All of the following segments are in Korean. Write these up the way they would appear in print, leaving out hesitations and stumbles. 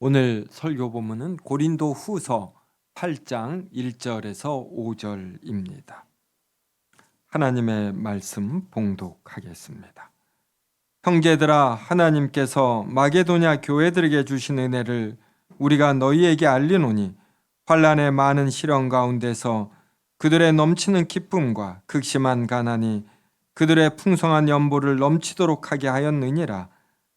오늘 설교 본문은 고린도 후서 8장 1절에서 5절입니다. 하나님의 말씀 봉독하겠습니다. 형제들아, 하나님께서 마게도냐 교회들에게 주신 은혜를 우리가 너희에게 알리노니, 환난의 많은 시련 가운데서 그들의 넘치는 기쁨과 극심한 가난이 그들의 풍성한 연보를 넘치도록 하게 하였느니라.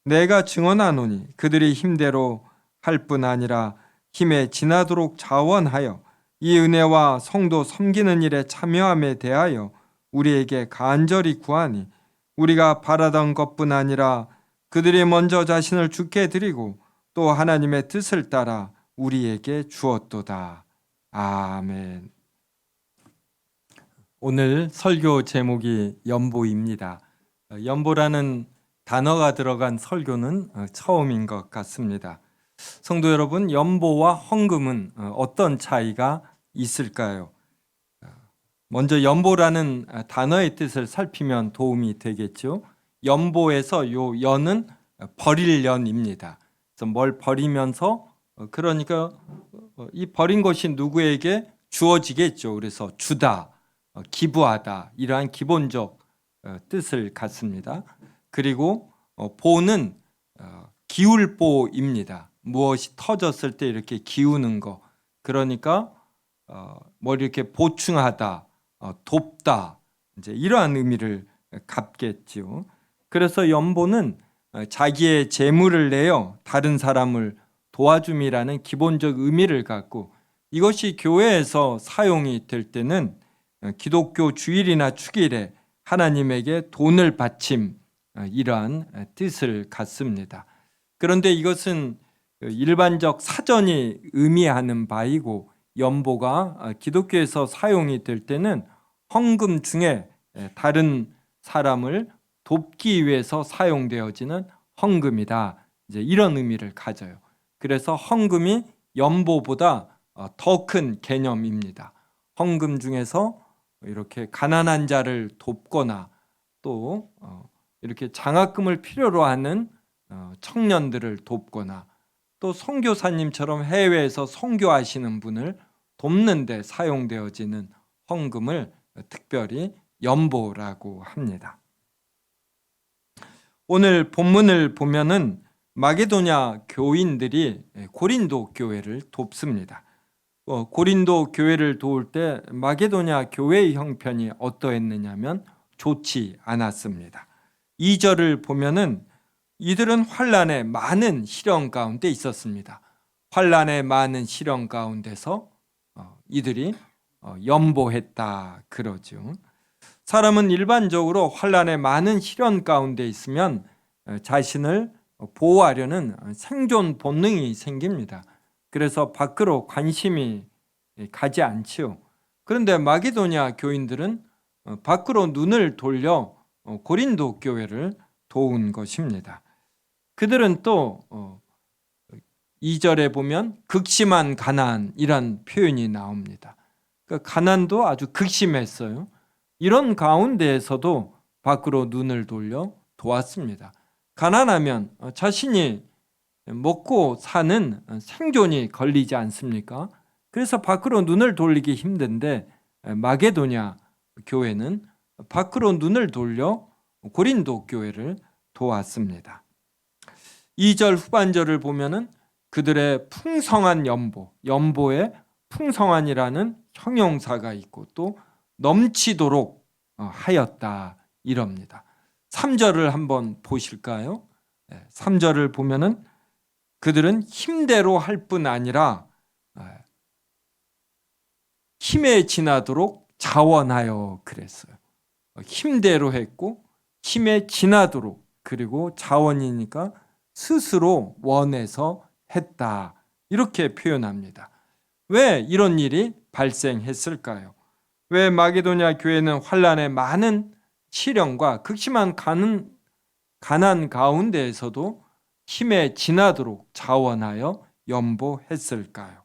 내가 증언하노니 그들이 힘대로 할 뿐 아니라 힘에 지나도록 자원하여 이 은혜와 성도 섬기는 일에 참여함에 대하여 우리에게 간절히 구하니, 우리가 바라던 것뿐 아니라 그들이 먼저 자신을 주께 드리고 또 하나님의 뜻을 따라 우리에게 주었도다. 아멘. 오늘 설교 제목이 연보입니다. 연보라는 단어가 들어간 설교는 처음인 것 같습니다. 성도 여러분, 연보와 헌금은 어떤 차이가 있을까요? 먼저 연보라는 단어의 뜻을 살피면 도움이 되겠죠. 연보에서 요 연은 버릴 연입니다. 그래서 뭘 버리면서 그러니까 이 버린 것이 누구에게 주어지겠죠. 그래서 주다, 기부하다, 이러한 기본적 뜻을 갖습니다. 그리고 보는 기울보입니다. 무엇이 터졌을 때 이렇게 기우는 거, 그러니까 뭐 이렇게 보충하다, 돕다, 이제 이러한 의미를 갖겠지요. 그래서 연보는 자기의 재물을 내어 다른 사람을 도와줌이라는 기본적 의미를 갖고, 이것이 교회에서 사용이 될 때는 기독교 주일이나 축일에 하나님에게 돈을 바침, 이러한 뜻을 갖습니다. 그런데 이것은 일반적 사전이 의미하는 바이고, 연보가 기독교에서 사용이 될 때는 헌금 중에 다른 사람을 돕기 위해서 사용되어지는 헌금이다, 이제 이런 의미를 가져요. 그래서 헌금이 연보보다 더 큰 개념입니다. 헌금 중에서 이렇게 가난한 자를 돕거나 또 이렇게 장학금을 필요로 하는 청년들을 돕거나 또 선교사님처럼 해외에서 선교하시는 분을 돕는 데 사용되어지는 헌금을 특별히 연보라고 합니다. 오늘 본문을 보면은 마게도냐 교인들이 고린도 교회를 돕습니다. 고린도 교회를 도울 때 마게도냐 교회의 형편이 어떠했느냐면 좋지 않았습니다. 2절을 보면은 이들은 환난의 많은 시련 가운데 있었습니다. 환난의 많은 시련 가운데서 이들이 연보했다 그러죠. 사람은 일반적으로 환난의 많은 시련 가운데 있으면 자신을 보호하려는 생존 본능이 생깁니다. 그래서 밖으로 관심이 가지 않지요. 그런데 마게도냐 교인들은 밖으로 눈을 돌려 고린도 교회를 도운 것입니다. 그들은 또 2절에 보면 극심한 가난이란 표현이 나옵니다. 그러니까 가난도 아주 극심했어요. 이런 가운데에서도 밖으로 눈을 돌려 도왔습니다. 가난하면 자신이 먹고 사는 생존이 걸리지 않습니까? 그래서 밖으로 눈을 돌리기 힘든데 마게도냐 교회는 밖으로 눈을 돌려 고린도 교회를 도왔습니다. 2절 후반절을 보면은 그들의 풍성한 연보에 풍성한이라는 형용사가 있고 또 넘치도록 하였다 이럽니다. 3절을 한번 보실까요? 3절을 보면은 그들은 힘대로 할 뿐 아니라 힘에 지나도록 자원하여 그랬어요. 힘대로 했고 힘에 지나도록, 그리고 자원이니까 스스로 원해서 했다, 이렇게 표현합니다. 왜 이런 일이 발생했을까요? 왜 마게도냐 교회는 환난의 많은 시련과 극심한 가난 가운데에서도 힘에 지나도록 자원하여 연보했을까요?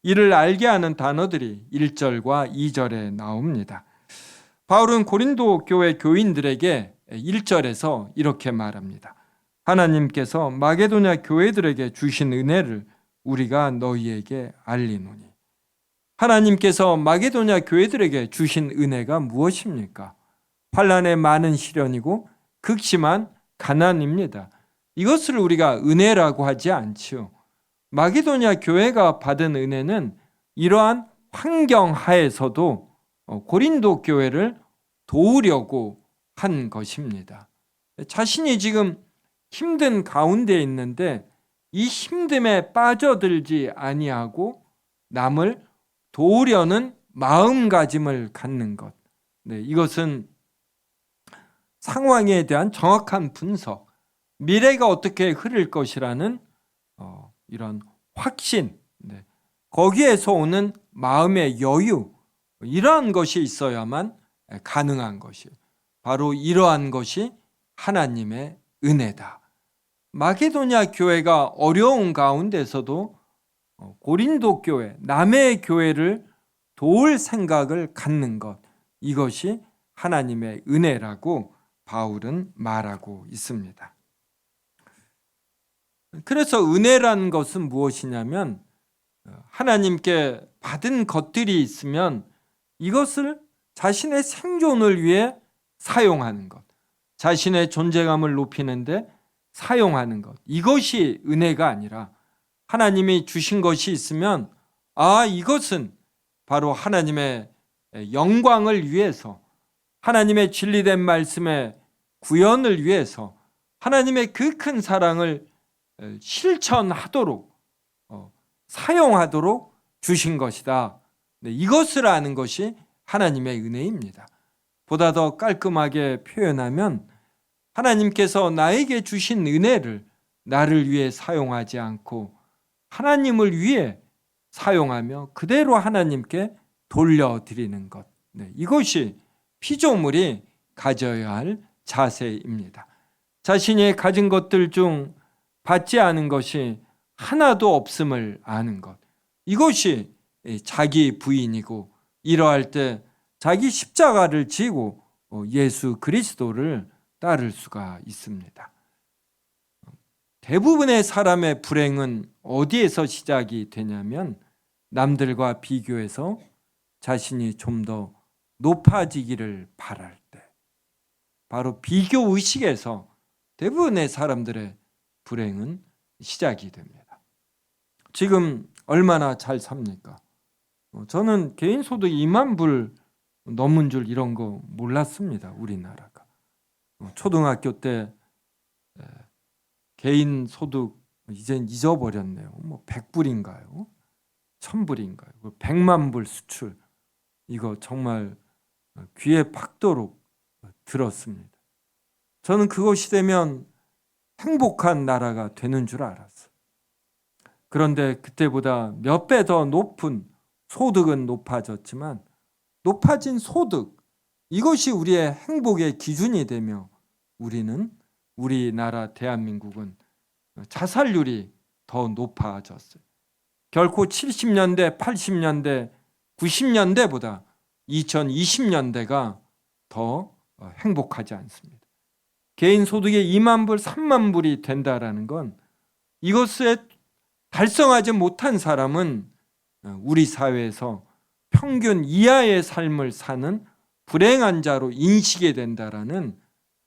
이를 알게 하는 단어들이 1절과 2절에 나옵니다. 바울은 고린도 교회 교인들에게 1절에서 이렇게 말합니다. 하나님께서 마게도냐 교회들에게 주신 은혜를 우리가 너희에게 알리노니. 하나님께서 마게도냐 교회들에게 주신 은혜가 무엇입니까? 환난의 많은 시련이고 극심한 가난입니다. 이것을 우리가 은혜라고 하지 않지요. 마게도냐 교회가 받은 은혜는 이러한 환경 하에서도 고린도 교회를 도우려고 한 것입니다. 자신이 지금 힘든 가운데 있는데 이 힘듦에 빠져들지 아니하고 남을 도우려는 마음가짐을 갖는 것. 이것은 상황에 대한 정확한 분석, 미래가 어떻게 흐를 것이라는 이런 확신, 거기에서 오는 마음의 여유, 이러한 것이 있어야만 가능한 것이에요. 바로 이러한 것이 하나님의 은혜다. 마게도냐 교회가 어려운 가운데서도 고린도 교회, 남의 교회를 도울 생각을 갖는 것, 이것이 하나님의 은혜라고 바울은 말하고 있습니다. 그래서 은혜라는 것은 무엇이냐면 하나님께 받은 것들이 있으면 이것을 자신의 생존을 위해 사용하는 것, 자신의 존재감을 높이는데 사용하는 것, 이것이 은혜가 아니라 하나님이 주신 것이 있으면 이것은 바로 하나님의 영광을 위해서, 하나님의 진리된 말씀의 구현을 위해서, 하나님의 그 큰 사랑을 실천하도록 사용하도록 주신 것이다. 이것을 아는 것이 하나님의 은혜입니다. 보다 더 깔끔하게 표현하면 하나님께서 나에게 주신 은혜를 나를 위해 사용하지 않고 하나님을 위해 사용하며 그대로 하나님께 돌려드리는 것. 이것이 피조물이 가져야 할 자세입니다. 자신이 가진 것들 중 받지 않은 것이 하나도 없음을 아는 것. 이것이 자기 부인이고 이러할 때 자기 십자가를 지고 예수 그리스도를 따를 수가 있습니다. 대부분의 사람의 불행은 어디에서 시작이 되냐면 남들과 비교해서 자신이 좀 더 높아지기를 바랄 때, 바로 비교 의식에서 대부분의 사람들의 불행은 시작이 됩니다. 지금 얼마나 잘 삽니까? 저는 개인 소득 2만 불 넘은 줄 이런 거 몰랐습니다. 우리나라가. 초등학교 때 개인 소득 이젠 잊어버렸네요. 100불인가요? 1000불인가요? 100만 불 수출. 이거 정말 귀에 박도록 들었습니다. 저는 그것이 되면 행복한 나라가 되는 줄 알았어요. 그런데 그때보다 몇 배 더 높은 소득은 높아졌지만 높아진 소득, 이것이 우리의 행복의 기준이 되며 우리나라 대한민국은 자살률이 더 높아졌어요. 결코 70년대, 80년대, 90년대보다 2020년대가 더 행복하지 않습니다. 개인 소득이 2만 불, 3만 불이 된다라는 건 이것에 달성하지 못한 사람은 우리 사회에서 평균 이하의 삶을 사는 불행한 자로 인식이 된다라는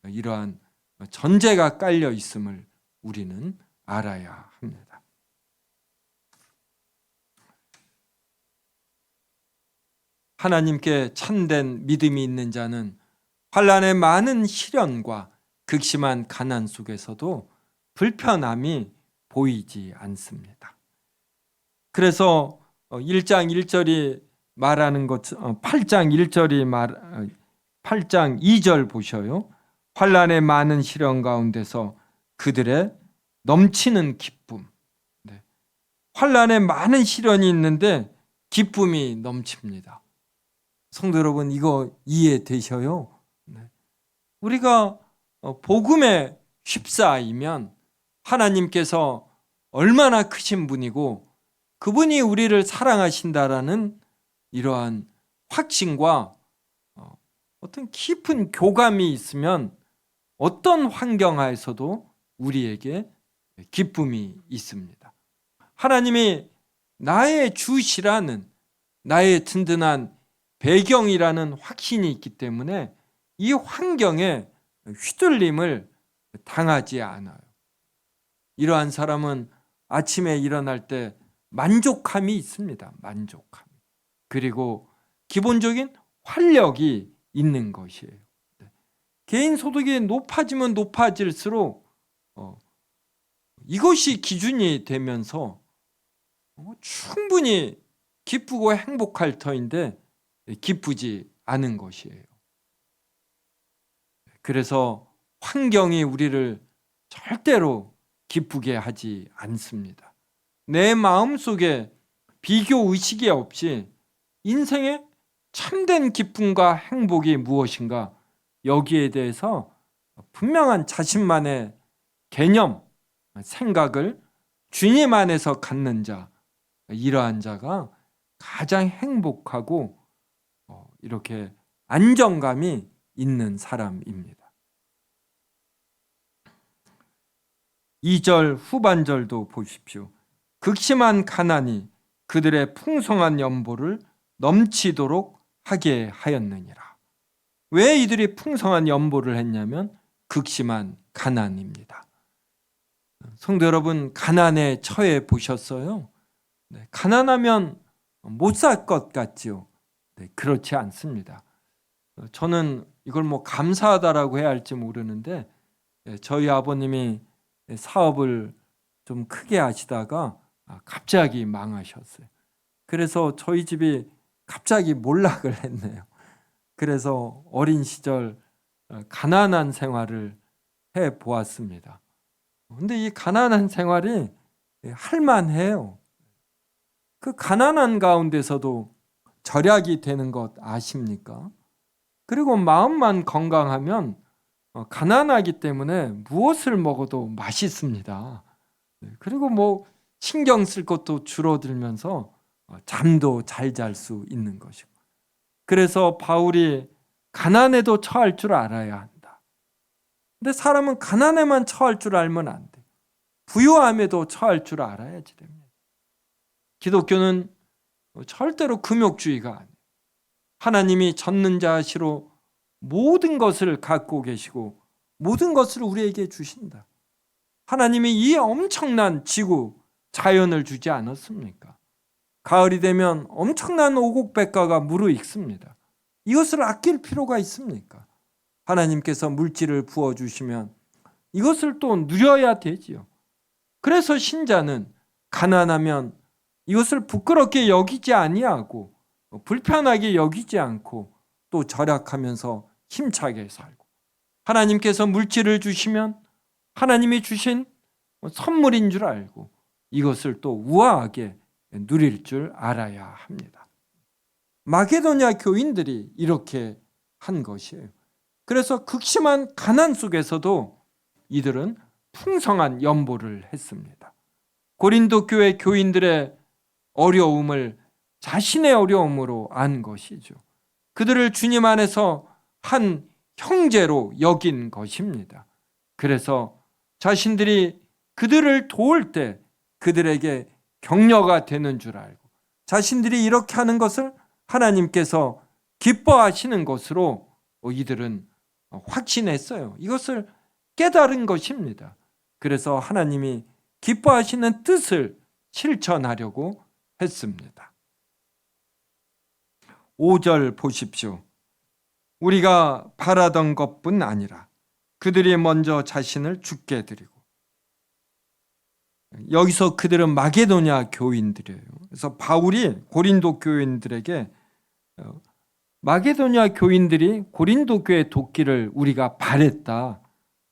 이러한 전제가 깔려 있음을 우리는 알아야 합니다. 하나님께 참된 믿음이 있는 자는 환난의 많은 시련과 극심한 가난 속에서도 불편함이 보이지 않습니다. 그래서 1장 1절이 말하는 것, 8장 2절 보셔요. 환난의 많은 시련 가운데서 그들의 넘치는 기쁨. 환난의 많은 시련이 있는데 기쁨이 넘칩니다. 성도 여러분, 이거 이해되셔요? 우리가 복음에 휩싸이면 하나님께서 얼마나 크신 분이고 그분이 우리를 사랑하신다라는 이러한 확신과 어떤 깊은 교감이 있으면 어떤 환경 하에서도 우리에게 기쁨이 있습니다. 하나님이 나의 주시라는, 나의 든든한 배경이라는 확신이 있기 때문에 이 환경에 휘둘림을 당하지 않아요. 이러한 사람은 아침에 일어날 때 만족함이 있습니다. 만족함. 그리고 기본적인 활력이 있는 것이에요. 개인 소득이 높아지면 높아질수록 이것이 기준이 되면서 충분히 기쁘고 행복할 터인데 기쁘지 않은 것이에요. 그래서 환경이 우리를 절대로 기쁘게 하지 않습니다. 내 마음속에 비교 의식이 없이 인생의 참된 기쁨과 행복이 무엇인가, 여기에 대해서 분명한 자신만의 개념, 생각을 주님 안에서 갖는 자, 이러한 자가 가장 행복하고 이렇게 안정감이 있는 사람입니다. 2절 후반절도 보십시오. 극심한 가난이 그들의 풍성한 연보를 넘치도록 하게 하였느니라. 왜 이들이 풍성한 연보를 했냐면 극심한 가난입니다. 성도 여러분, 가난에 처해 보셨어요? 네, 가난하면 못 살 것 같지요? 네, 그렇지 않습니다. 저는 이걸 감사하다라고 해야 할지 모르는데, 저희 아버님이 사업을 좀 크게 하시다가 갑자기 망하셨어요. 그래서 저희 집이 갑자기 몰락을 했네요. 그래서 어린 시절 가난한 생활을 해 보았습니다. 근데 이 가난한 생활이 할만해요. 그 가난한 가운데서도 절약이 되는 것 아십니까? 그리고 마음만 건강하면 가난하기 때문에 무엇을 먹어도 맛있습니다. 그리고 신경 쓸 것도 줄어들면서 잠도 잘 잘 수 있는 것이고. 그래서 바울이 가난에도 처할 줄 알아야 한다. 근데 사람은 가난에만 처할 줄 알면 안 돼. 부유함에도 처할 줄 알아야지 됩니다. 기독교는 절대로 금욕주의가 아니에요. 하나님이 전능자시로 모든 것을 갖고 계시고 모든 것을 우리에게 주신다. 하나님이 이 엄청난 지구, 자연을 주지 않았습니까? 가을이 되면 엄청난 오곡백과가 무르익습니다. 이것을 아낄 필요가 있습니까? 하나님께서 물질을 부어주시면 이것을 또 누려야 되지요. 그래서 신자는 가난하면 이것을 부끄럽게 여기지 아니하고 불편하게 여기지 않고 또 절약하면서 힘차게 살고, 하나님께서 물질을 주시면 하나님이 주신 선물인 줄 알고 이것을 또 우아하게 누릴 줄 알아야 합니다. 마게도냐 교인들이 이렇게 한 것이에요. 그래서 극심한 가난 속에서도 이들은 풍성한 연보를 했습니다. 고린도 교회 교인들의 어려움을 자신의 어려움으로 안 것이죠. 그들을 주님 안에서 한 형제로 여긴 것입니다. 그래서 자신들이 그들을 도울 때 그들에게 격려가 되는 줄 알고, 자신들이 이렇게 하는 것을 하나님께서 기뻐하시는 것으로 이들은 확신했어요. 이것을 깨달은 것입니다. 그래서 하나님이 기뻐하시는 뜻을 실천하려고 했습니다. 5절 보십시오. 우리가 바라던 것뿐 아니라 그들이 먼저 자신을 죽게 드리고. 여기서 그들은 마게도냐 교인들이에요. 그래서 바울이 고린도 교인들에게 마게도냐 교인들이 고린도 교회 돕기를 우리가 바랬다.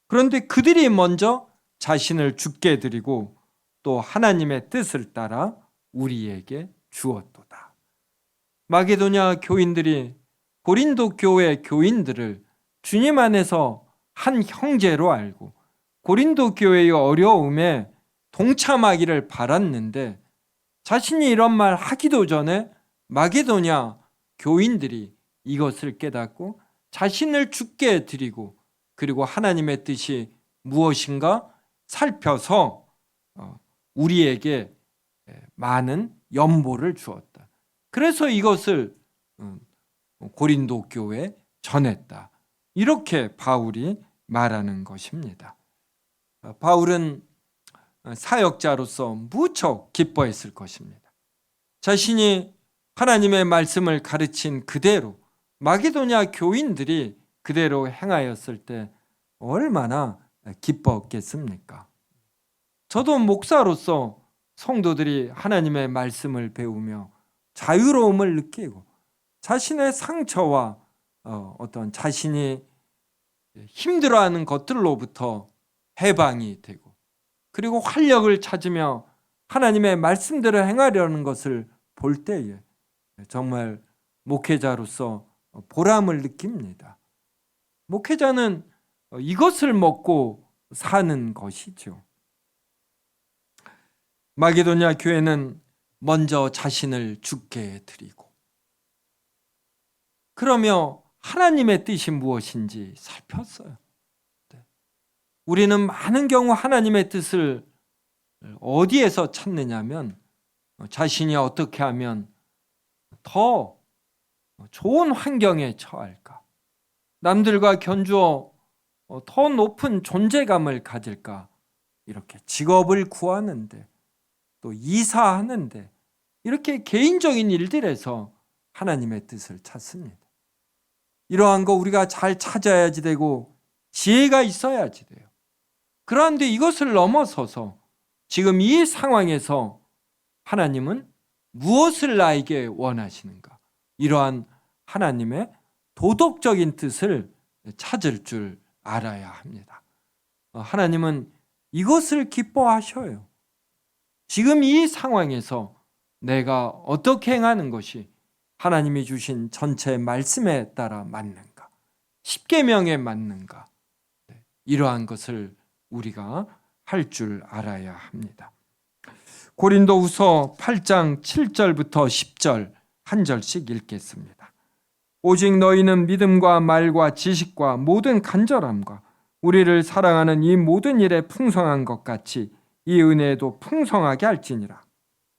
그런데 그들이 먼저 자신을 죽게 드리고 또 하나님의 뜻을 따라 우리에게 주었도다. 마게도냐 교인들이 고린도 교회 교인들을 주님 안에서 한 형제로 알고 고린도 교회의 어려움에 동참하기를 바랐는데, 자신이 이런 말 하기도 전에 마게도냐 교인들이 이것을 깨닫고 자신을 죽게 드리고, 그리고 하나님의 뜻이 무엇인가 살펴서 우리에게 많은 연보를 주었다. 그래서 이것을 고린도 교회에 전했다. 이렇게 바울이 말하는 것입니다. 바울은 사역자로서 무척 기뻐했을 것입니다. 자신이 하나님의 말씀을 가르친 그대로 마게도냐 교인들이 그대로 행하였을 때 얼마나 기뻤겠습니까? 저도 목사로서 성도들이 하나님의 말씀을 배우며 자유로움을 느끼고 자신의 상처와 어떤 자신이 힘들어하는 것들로부터 해방이 되고 그리고 활력을 찾으며 하나님의 말씀대로 행하려는 것을 볼 때에 정말 목회자로서 보람을 느낍니다. 목회자는 이것을 먹고 사는 것이죠. 마게도냐 교회는 먼저 자신을 주께 드리고 그러며 하나님의 뜻이 무엇인지 살폈어요. 우리는 많은 경우 하나님의 뜻을 어디에서 찾느냐면 자신이 어떻게 하면 더 좋은 환경에 처할까, 남들과 견주어 더 높은 존재감을 가질까, 이렇게 직업을 구하는데 또 이사하는데 이렇게 개인적인 일들에서 하나님의 뜻을 찾습니다. 이러한 거 우리가 잘 찾아야지 되고 지혜가 있어야지 돼요. 그런데 이것을 넘어서서 지금 이 상황에서 하나님은 무엇을 나에게 원하시는가? 이러한 하나님의 도덕적인 뜻을 찾을 줄 알아야 합니다. 하나님은 이것을 기뻐하셔요. 지금 이 상황에서 내가 어떻게 행하는 것이 하나님이 주신 전체 말씀에 따라 맞는가? 십계명에 맞는가? 이러한 것을 우리가 할 줄 알아야 합니다. 고린도후서 8장 7절부터 10절 한 절씩 읽겠습니다. 오직 너희는 믿음과 말과 지식과 모든 간절함과 우리를 사랑하는 이 모든 일에 풍성한 것 같이 이 은혜에도 풍성하게 할지니라.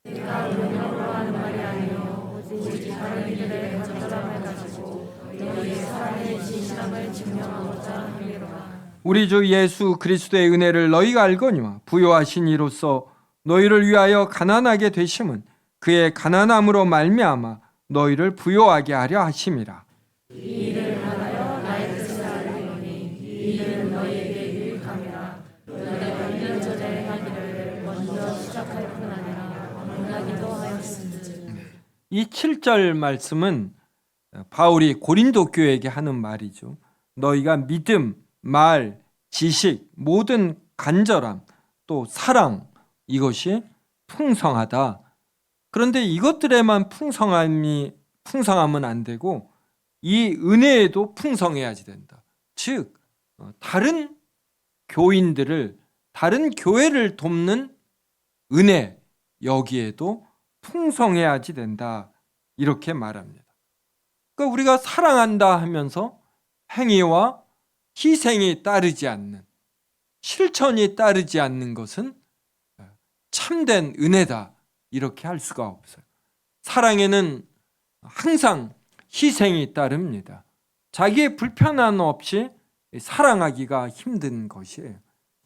내가 능력으로 하는 말이 아니요 오직 다른 이들의 간절함을 가지고 너희의 사랑의 진실함을 증명하고자 함이로라. 우리 주 예수 그리스도의 은혜를 너희가 알거니와 부요하신 이로써 너희를 위하여 가난하게 되심은 그의 가난함으로 말미암아 너희를 부요하게 하려 하심이라. 이 일을 하여 나의 뜻을 알리노니 이 일은 너희에게 유익함이라. 너희가 1년 전에 행하기를 먼저 시작할 뿐 아니라 원하기도 하였음즉. 이 7절 말씀은 바울이 고린도 교회에게 하는 말이죠. 너희가 믿음, 말, 지식, 모든 간절함, 또 사랑, 이것이 풍성하다. 그런데 이것들에만 풍성함은 안 되고 이 은혜에도 풍성해야지 된다. 즉 다른 교인들을, 다른 교회를 돕는 은혜, 여기에도 풍성해야지 된다. 이렇게 말합니다. 그러니까 우리가 사랑한다 하면서 행위와 희생이 따르지 않는, 실천이 따르지 않는 것은 참된 은혜다. 이렇게 할 수가 없어요. 사랑에는 항상 희생이 따릅니다. 자기의 불편함 없이 사랑하기가 힘든 것이에요.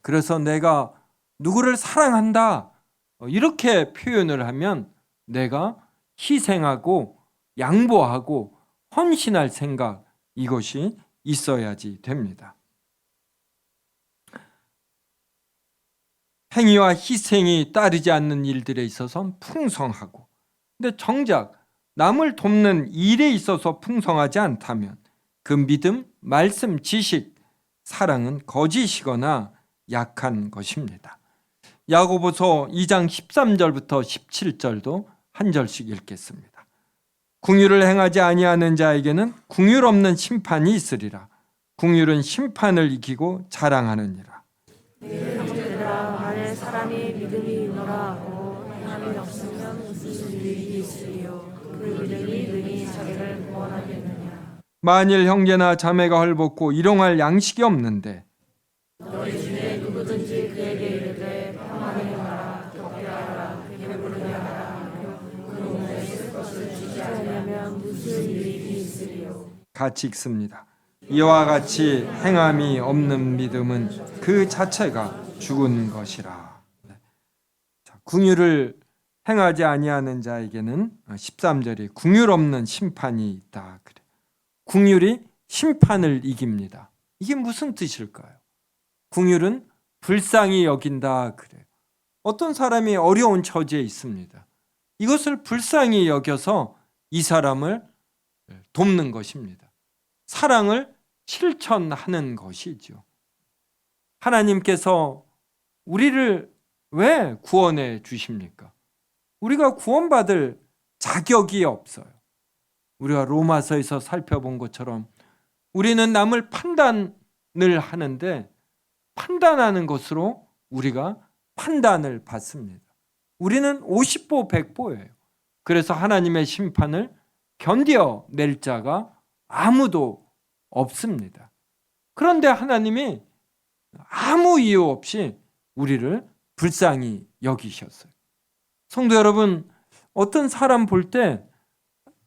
그래서 내가 누구를 사랑한다 이렇게 표현을 하면 내가 희생하고 양보하고 헌신할 생각, 이것이 있어야지 됩니다. 행위와 희생이 따르지 않는 일들에 있어서는 풍성하고, 근데 정작 남을 돕는 일에 있어서 풍성하지 않다면 그 믿음, 말씀, 지식, 사랑은 거짓이거나 약한 것입니다. 야고보서 2장 13절부터 17절도 한 절씩 읽겠습니다. 긍휼을 행하지 아니하는 자에게는 긍휼 없는 심판이 있으리라. 긍휼은 심판을 이기고 자랑하느니라. 형제들아, 만일 사람이 믿음이 있노라 하고 행함이 없으면 무슨 유익이 있으리요? 그 믿음이 능히 자기를 구원하겠느냐? 만일 형제나 자매가 헐벗고 일용할 양식이 없는데 너희 중에 누구든지 그에게 같이 읽습니다. 이와 같이 행함이 없는 믿음은 그 자체가 죽은 것이라. 긍휼을 행하지 아니하는 자에게는 13절에 긍휼 없는 심판이 있다. 그래. 긍휼이 심판을 이깁니다. 이게 무슨 뜻일까요? 긍휼은 불쌍히 여긴다. 그래요. 어떤 사람이 어려운 처지에 있습니다. 이것을 불쌍히 여겨서 이 사람을 돕는 것입니다. 사랑을 실천하는 것이죠. 하나님께서 우리를 왜 구원해 주십니까? 우리가 구원받을 자격이 없어요. 우리가 로마서에서 살펴본 것처럼 우리는 남을 판단을 하는데 판단하는 것으로 우리가 판단을 받습니다. 우리는 50보 100보예요. 그래서 하나님의 심판을 견뎌낼 자가 아무도 없습니다. 그런데 하나님이 아무 이유 없이 우리를 불쌍히 여기셨어요. 성도 여러분, 어떤 사람 볼 때,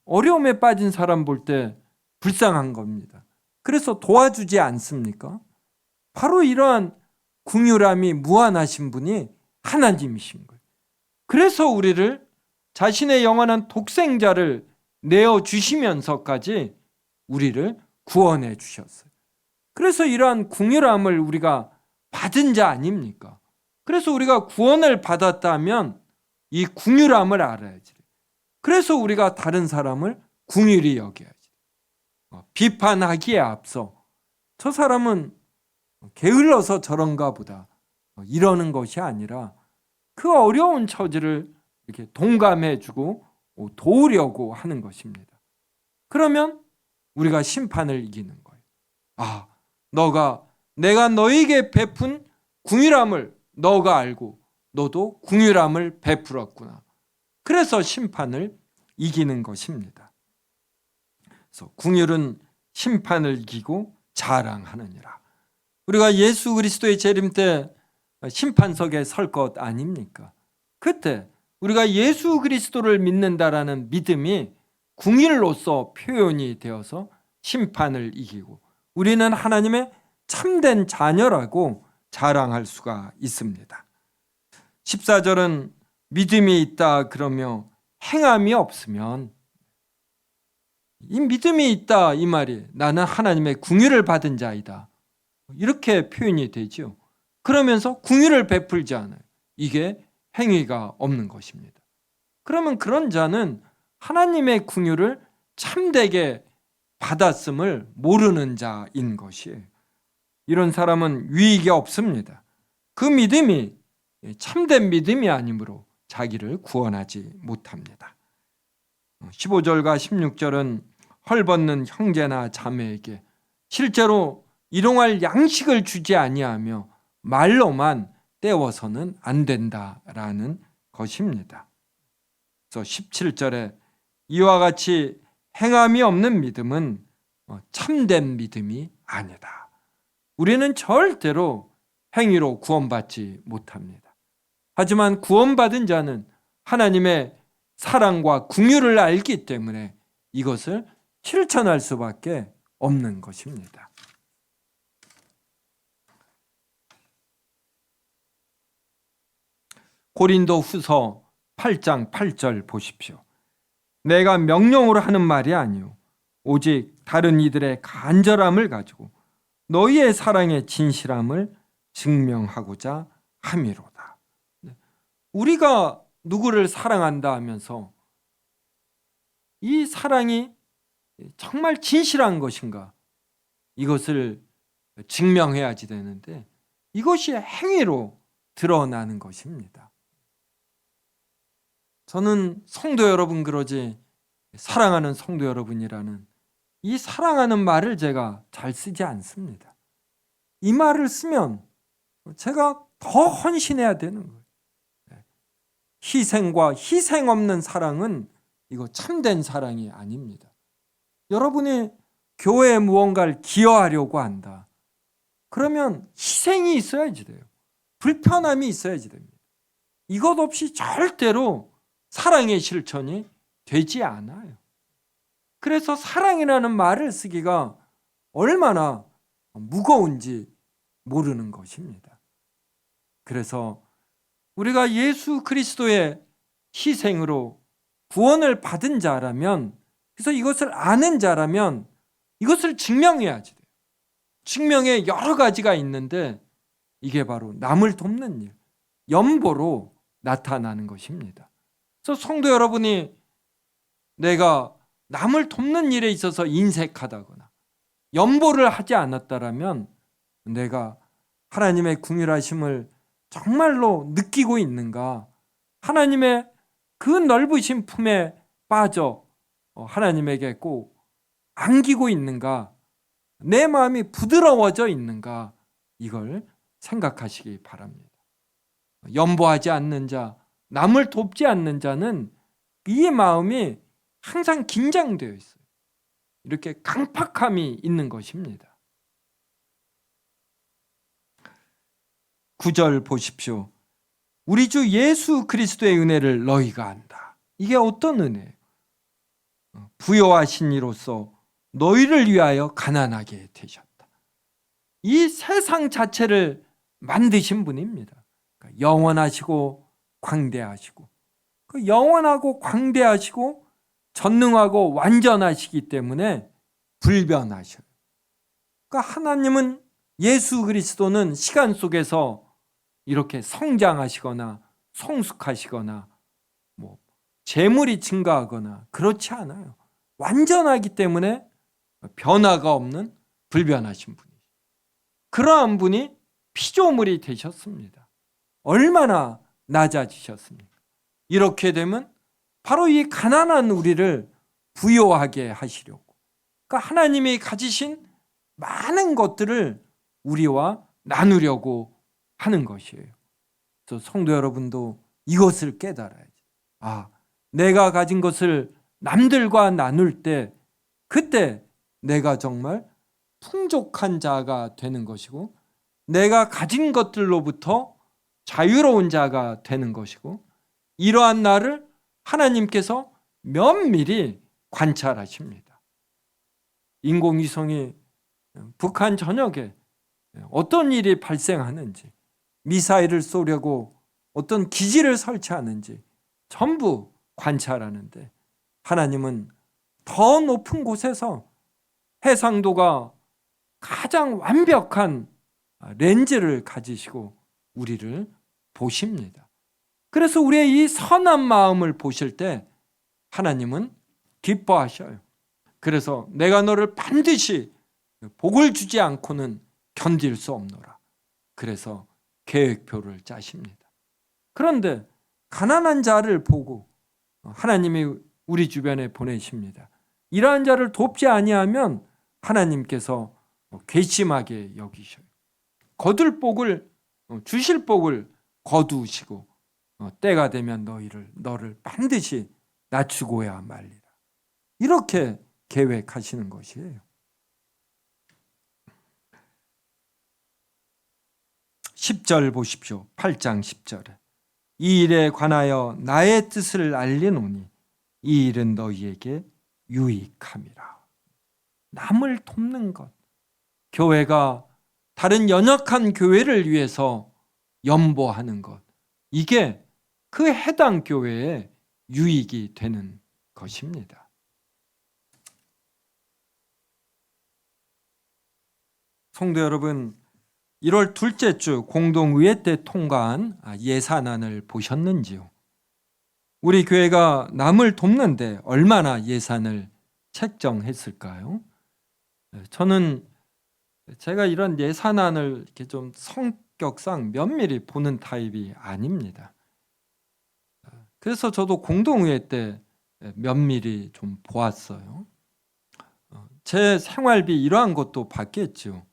어려움에 빠진 사람 볼 때 불쌍한 겁니다. 그래서 도와주지 않습니까? 바로 이러한 긍휼함이 무한하신 분이 하나님이신 거예요. 그래서 우리를 자신의 영원한 독생자를 내어주시면서까지 우리를 구원해 주셨어요. 그래서 이러한 긍휼함을 우리가 받은 자 아닙니까? 그래서 우리가 구원을 받았다면 이 긍휼함을 알아야지. 그래서 우리가 다른 사람을 긍휼히 여겨야지. 비판하기에 앞서 저 사람은 게을러서 저런가 보다 이러는 것이 아니라 그 어려운 처지를 이렇게 동감해주고 도우려고 하는 것입니다. 그러면 우리가 심판을 이기는 거예요. 아, 내가 너에게 베푼 긍휼함을 너가 알고 너도 긍휼함을 베풀었구나. 그래서 심판을 이기는 것입니다. 그래서 긍휼은 심판을 이기고 자랑하느니라. 우리가 예수 그리스도의 재림 때 심판석에 설 것 아닙니까? 그때 우리가 예수 그리스도를 믿는다라는 믿음이 긍휼로서 표현이 되어서 심판을 이기고 우리는 하나님의 참된 자녀라고 자랑할 수가 있습니다. 14절은 믿음이 있다 그러며 행함이 없으면, 이 믿음이 있다 이 말이 나는 하나님의 긍휼을 받은 자이다 이렇게 표현이 되죠. 그러면서 긍휼을 베풀지 않아요. 이게 행위가 없는 것입니다. 그러면 그런 자는 하나님의 긍휼을 참되게 받았음을 모르는 자인 것이에요. 이런 사람은 유익이 없습니다. 그 믿음이 참된 믿음이 아니므로 자기를 구원하지 못합니다. 15절과 16절은 헐벗는 형제나 자매에게 실제로 일용할 양식을 주지 아니하며 말로만 때워서는 안 된다라는 것입니다. 그래서 17절에 이와 같이 행함이 없는 믿음은 참된 믿음이 아니다. 우리는 절대로 행위로 구원받지 못합니다. 하지만 구원받은 자는 하나님의 사랑과 긍휼을 알기 때문에 이것을 실천할 수밖에 없는 것입니다. 고린도 후서 8장 8절 보십시오. 내가 명령으로 하는 말이 아니요 오직 다른 이들의 간절함을 가지고 너희의 사랑의 진실함을 증명하고자 함이로다. 우리가 누구를 사랑한다 하면서 이 사랑이 정말 진실한 것인가 이것을 증명해야지 되는데 이것이 행위로 드러나는 것입니다. 저는 성도 여러분 그러지 사랑하는 성도 여러분이라는 이 사랑하는 말을 제가 잘 쓰지 않습니다. 이 말을 쓰면 제가 더 헌신해야 되는 거예요. 희생과 희생 없는 사랑은 이거 참된 사랑이 아닙니다. 여러분이 교회에 무언가를 기여하려고 한다. 그러면 희생이 있어야지 돼요. 불편함이 있어야지 됩니다. 이것 없이 절대로 사랑의 실천이 되지 않아요. 그래서 사랑이라는 말을 쓰기가 얼마나 무거운지 모르는 것입니다. 그래서 우리가 예수 그리스도의 희생으로 구원을 받은 자라면, 그래서 이것을 아는 자라면 이것을 증명해야지 돼요. 증명에 여러 가지가 있는데 이게 바로 남을 돕는 일, 연보로 나타나는 것입니다. 그래서 성도 여러분이 내가 남을 돕는 일에 있어서 인색하다거나 연보를 하지 않았다라면 내가 하나님의 긍휼하심을 정말로 느끼고 있는가? 하나님의 그 넓으신 품에 빠져 하나님에게 꼭 안기고 있는가? 내 마음이 부드러워져 있는가? 이걸 생각하시기 바랍니다. 연보하지 않는 자, 남을 돕지 않는 자는 이 마음이 항상 긴장되어 있어요. 이렇게 강팍함이 있는 것입니다. 9절 보십시오. 우리 주 예수 그리스도의 은혜를 너희가 안다. 이게 어떤 은혜예요? 부요하신 이로써 너희를 위하여 가난하게 되셨다. 이 세상 자체를 만드신 분입니다. 그러니까 영원하시고 광대하시고, 그 영원하고 광대하시고 전능하고 완전하시기 때문에 불변하셔요. 그러니까 하나님은, 예수 그리스도는 시간 속에서 이렇게 성장하시거나 성숙하시거나 재물이 증가하거나 그렇지 않아요. 완전하기 때문에 변화가 없는 불변하신 분이죠. 그러한 분이 피조물이 되셨습니다. 얼마나 낮아지셨습니까? 이렇게 되면 바로 이 가난한 우리를 부요하게 하시려고, 그러니까 하나님이 가지신 많은 것들을 우리와 나누려고 하는 것이에요. 그래서 성도 여러분도 이것을 깨달아야지. 내가 가진 것을 남들과 나눌 때, 그때 내가 정말 풍족한 자가 되는 것이고, 내가 가진 것들로부터 자유로운 자가 되는 것이고, 이러한 나를 하나님께서 면밀히 관찰하십니다. 인공위성이 북한 전역에 어떤 일이 발생하는지, 미사일을 쏘려고 어떤 기지를 설치하는지 전부 관찰하는데, 하나님은 더 높은 곳에서 해상도가 가장 완벽한 렌즈를 가지시고 우리를 보십니다. 그래서 우리의 이 선한 마음을 보실 때 하나님은 기뻐하셔요. 그래서 내가 너를 반드시 복을 주지 않고는 견딜 수 없노라. 그래서 계획표를 짜십니다. 그런데 가난한 자를 보고 하나님이 우리 주변에 보내십니다. 이러한 자를 돕지 아니하면 하나님께서 괘씸하게 여기셔요. 거둘 복을, 주실 복을 거두시고 때가 되면 너를 반드시 낮추고야 말리라. 이렇게 계획하시는 것이에요. 10절 보십시오. 8장 10절에 이 일에 관하여 나의 뜻을 알리노니 이 일은 너희에게 유익함이라. 남을 돕는 것, 교회가 다른 연약한 교회를 위해서 연보하는 것, 이게 그 해당 교회에 유익이 되는 것입니다. 성도 여러분, 1월 둘째 주 공동의회 때 통과한 예산안을 보셨는지요? 우리 교회가 남을 돕는데 얼마나 예산을 책정했을까요? 저는 제가 이런 예산안을 이렇게 좀 성격상 면밀히 보는 타입이 아닙니다. 그래서 저도 공동의회 때 면밀히 좀 보았어요. 제 생활비 이러한 것도 받겠죠.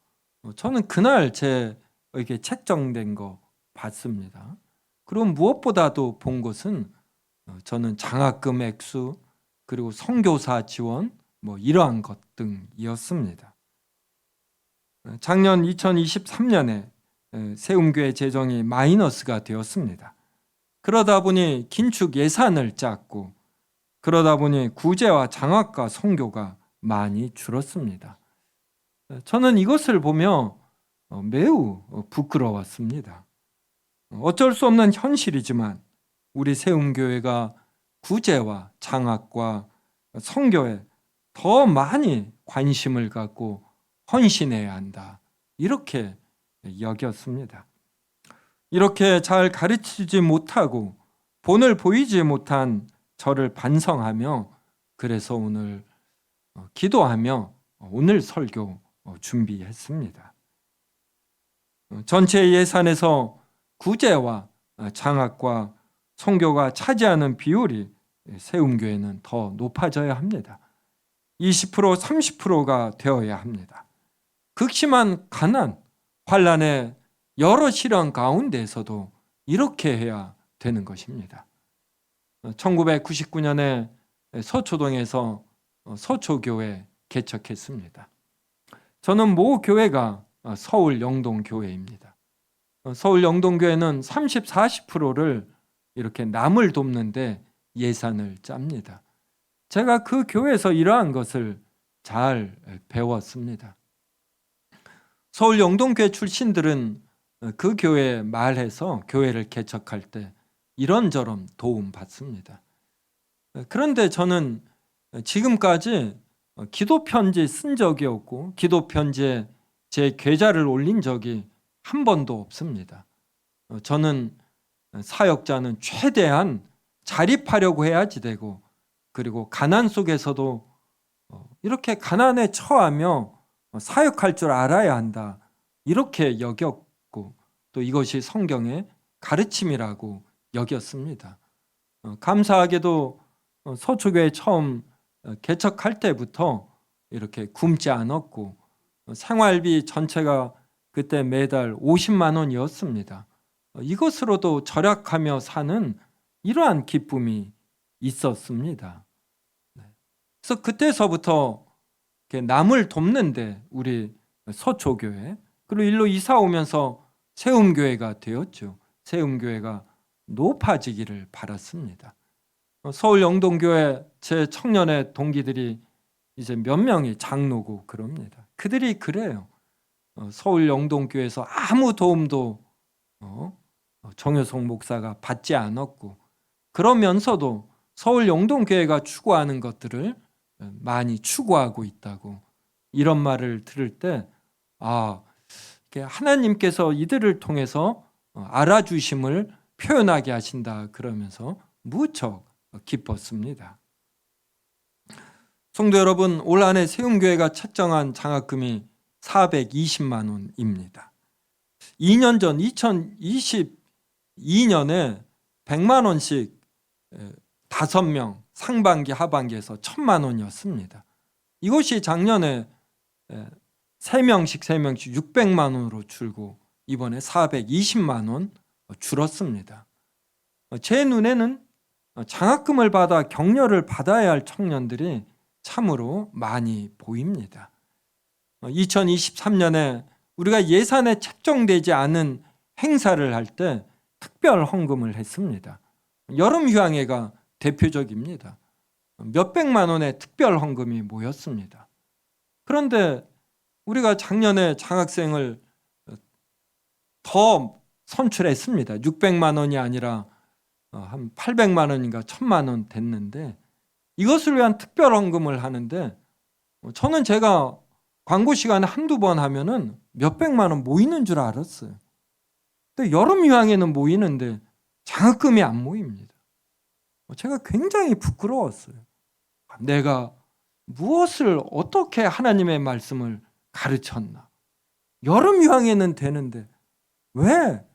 저는 그날 제에게 책정된 거 봤습니다. 그리고 무엇보다도 본 것은 저는 장학금 액수, 그리고 선교사 지원 이러한 것 등이었습니다. 작년 2023년에 세움교회 재정이 마이너스가 되었습니다. 그러다 보니 긴축 예산을 짰고 그러다 보니 구제와 장학과 선교가 많이 줄었습니다. 저는 이것을 보며 매우 부끄러웠습니다. 어쩔 수 없는 현실이지만 우리 세움교회가 구제와 장학과 선교에 더 많이 관심을 갖고 헌신해야 한다, 이렇게 여겼습니다. 이렇게 잘 가르치지 못하고 본을 보이지 못한 저를 반성하며, 그래서 오늘 기도하며 오늘 설교 준비했습니다. 전체 예산에서 구제와 장학과 선교가 차지하는 비율이 세움교회는 더 높아져야 합니다. 20%, 30%가 되어야 합니다. 극심한 가난, 환난의 여러 시련 가운데에서도 이렇게 해야 되는 것입니다. 1999년에 서초동에서 서초교회 개척했습니다. 저는 모 교회가 서울 영동교회입니다. 서울 영동교회는 30, 40%를 이렇게 남을 돕는데 예산을 짭니다. 제가 그 교회에서 이러한 것을 잘 배웠습니다. 서울 영동교회 출신들은 그 교회에 말해서 교회를 개척할 때 이런저런 도움 받습니다. 그런데 저는 지금까지 기도 편지 쓴 적이 없고 기도 편지에 제 계좌를 올린 적이 한 번도 없습니다. 저는 사역자는 최대한 자립하려고 해야지 되고, 그리고 가난 속에서도 이렇게 가난에 처하며 사역할 줄 알아야 한다, 이렇게 여겼고, 또 이것이 성경의 가르침이라고 여겼습니다. 감사하게도 서초교회 처음 개척할 때부터 이렇게 굶지 않았고, 생활비 전체가 그때 매달 50만 원이었습니다. 이것으로도 절약하며 사는 이러한 기쁨이 있었습니다. 그래서 그때서부터 남을 돕는데 우리 서초교회, 그리고 일로 이사 오면서 세움교회가 되었죠. 세움교회가 높아지기를 바랐습니다. 서울 영동교회 제 청년의 동기들이 이제 몇 명이 장로고 그럽니다. 그들이 그래요. 서울 영동교회에서 아무 도움도 정효성 목사가 받지 않았고, 그러면서도 서울 영동교회가 추구하는 것들을 많이 추구하고 있다고, 이런 말을 들을 때 하나님께서 이들을 통해서 알아주심을 표현하게 하신다, 그러면서 무척 기뻤습니다. 성도 여러분, 올 한해 세움교회가 책정한 장학금이 420만 원입니다. 2년 전 2022년에 100만 원씩 5명 상반기 하반기에서 1,000만 원이었습니다. 이것이 작년에 3명씩 600만 원으로 줄고 이번에 420만 원 줄었습니다. 제 눈에는 장학금을 받아 격려를 받아야 할 청년들이 참으로 많이 보입니다. 2023년에 우리가 예산에 책정되지 않은 행사를 할 때 특별 헌금을 했습니다. 여름 휴양회가 대표적입니다. 몇백만 원의 특별 헌금이 모였습니다. 그런데 우리가 작년에 장학생을 더 선출했습니다. 600만 원이 아니라 한 800만 원인가 1,000만 원 됐는데, 이것을 위한 특별 헌금을 하는데 저는 제가 광고 시간에 한두 번 하면은 몇백만 원 모이는 줄 알았어요. 근데 여름 휴양에는 모이는데 장학금이 안 모입니다. 제가 굉장히 부끄러웠어요. 내가 무엇을 어떻게 하나님의 말씀을 가르쳤나. 여름 휴양에는 되는데 왜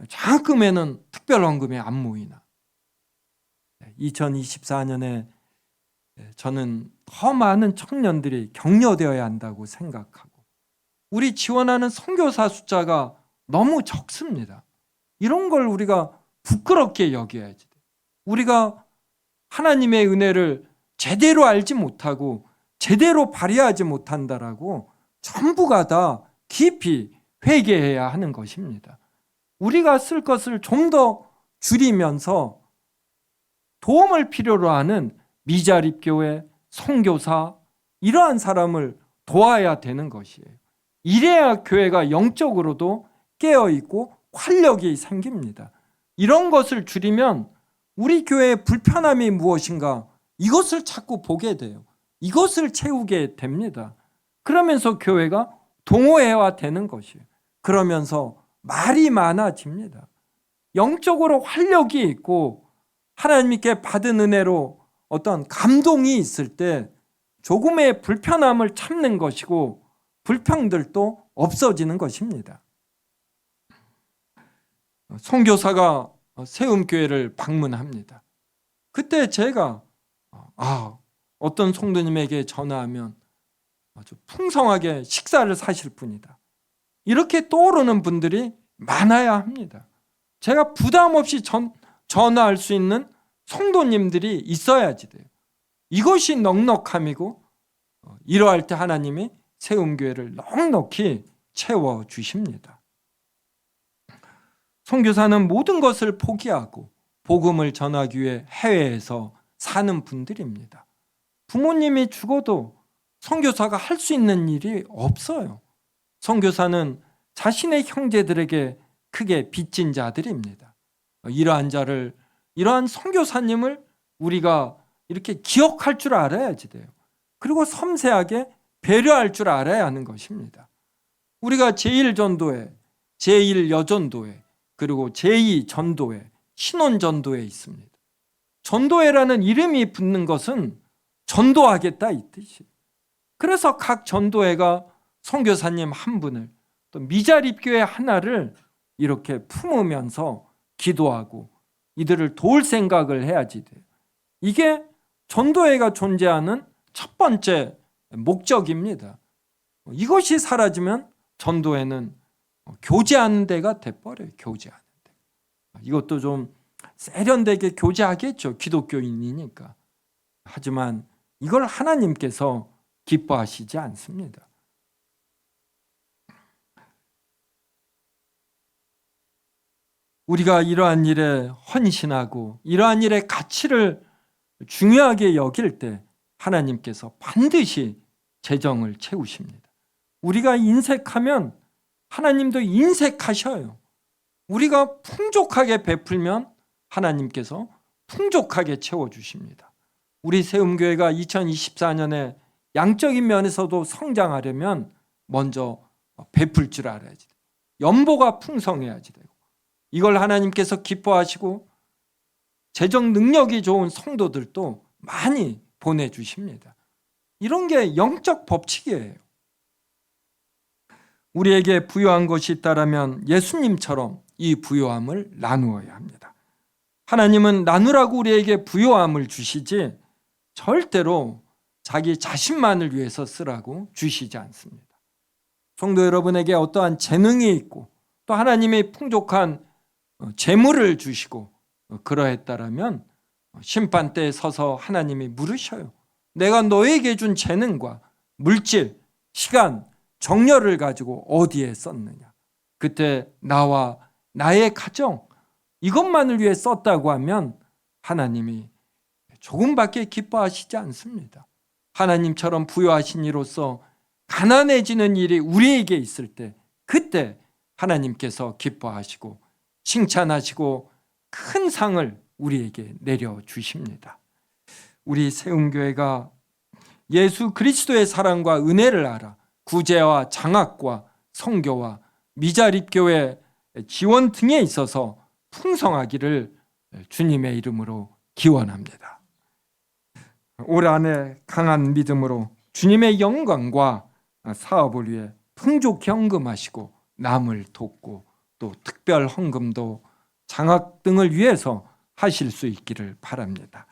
장학금에는 특별헌금이 안 모이나. 2024년에 저는 더 많은 청년들이 격려되어야 한다고 생각하고, 우리 지원하는 선교사 숫자가 너무 적습니다. 이런 걸 우리가 부끄럽게 여겨야지 돼. 우리가 하나님의 은혜를 제대로 알지 못하고 제대로 발휘하지 못한다라고 전부가 다 깊이 회개해야 하는 것입니다. 우리가 쓸 것을 좀 더 줄이면서 도움을 필요로 하는 미자립교회, 선교사 이러한 사람을 도와야 되는 것이에요. 이래야 교회가 영적으로도 깨어있고 활력이 생깁니다. 이런 것을 줄이면 우리 교회의 불편함이 무엇인가 이것을 자꾸 보게 돼요. 이것을 채우게 됩니다. 그러면서 교회가 동호회화되는 것이에요. 그러면서 말이 많아집니다. 영적으로 활력이 있고 하나님께 받은 은혜로 어떤 감동이 있을 때 조금의 불편함을 참는 것이고 불평들도 없어지는 것입니다. 선교사가 세움교회를 방문합니다. 그때 제가 어떤 성도님에게 전화하면 아주 풍성하게 식사를 사실 뿐이다. 이렇게 떠오르는 분들이 많아야 합니다. 제가 부담 없이 전화할 수 있는 성도님들이 있어야지 돼요. 이것이 넉넉함이고 이러할 때 하나님이 세움교회를 넉넉히 채워주십니다. 선교사는 모든 것을 포기하고 복음을 전하기 위해 해외에서 사는 분들입니다. 부모님이 죽어도 선교사가 할 수 있는 일이 없어요. 선교사는 자신의 형제들에게 크게 빚진 자들입니다. 이러한 선교사님을 우리가 이렇게 기억할 줄 알아야지 돼요. 그리고 섬세하게 배려할 줄 알아야 하는 것입니다. 우리가 제1전도회, 제1여전도회, 그리고 제2전도회, 신혼전도회 있습니다. 전도회라는 이름이 붙는 것은 전도하겠다 이 뜻이에요. 그래서 각 전도회가 선교사님 한 분을 또 미자립교회 하나를 이렇게 품으면서 기도하고 이들을 도울 생각을 해야지 돼요. 이게 전도회가 존재하는 첫 번째 목적입니다. 이것이 사라지면 전도회는 교제하는 데가 돼버려요. 교제하는 데. 이것도 좀 세련되게 교제하겠죠. 기독교인이니까. 하지만 이걸 하나님께서 기뻐하시지 않습니다. 우리가 이러한 일에 헌신하고 이러한 일의 가치를 중요하게 여길 때 하나님께서 반드시 재정을 채우십니다. 우리가 인색하면 하나님도 인색하셔요. 우리가 풍족하게 베풀면 하나님께서 풍족하게 채워주십니다. 우리 세움교회가 2024년에 양적인 면에서도 성장하려면 먼저 베풀 줄 알아야지 돼요. 연보가 풍성해야지 되고 이걸 하나님께서 기뻐하시고 재정 능력이 좋은 성도들도 많이 보내주십니다. 이런 게 영적 법칙이에요. 우리에게 부요한 것이 있다면 예수님처럼 이 부요함을 나누어야 합니다. 하나님은 나누라고 우리에게 부요함을 주시지 절대로 자기 자신만을 위해서 쓰라고 주시지 않습니다. 성도 여러분에게 어떠한 재능이 있고 또 하나님의 풍족한 재물을 주시고 그러했다라면 심판 때에 서서 하나님이 물으셔요. 내가 너에게 준 재능과 물질, 시간, 정열을 가지고 어디에 썼느냐. 그때 나와 나의 가정 이것만을 위해 썼다고 하면 하나님이 조금밖에 기뻐하시지 않습니다. 하나님처럼 부요하신 이로써 가난해지는 일이 우리에게 있을 때 그때 하나님께서 기뻐하시고 칭찬하시고 큰 상을 우리에게 내려주십니다. 우리 세움교회가 예수 그리스도의 사랑과 은혜를 알아 구제와 장학과 선교와 미자립교회 지원 등에 있어서 풍성하기를 주님의 이름으로 기원합니다. 올 한해 강한 믿음으로 주님의 영광과 사업을 위해 풍족히 헌금하시고 남을 돕고 또 특별 헌금도 장학 등을 위해서 하실 수 있기를 바랍니다.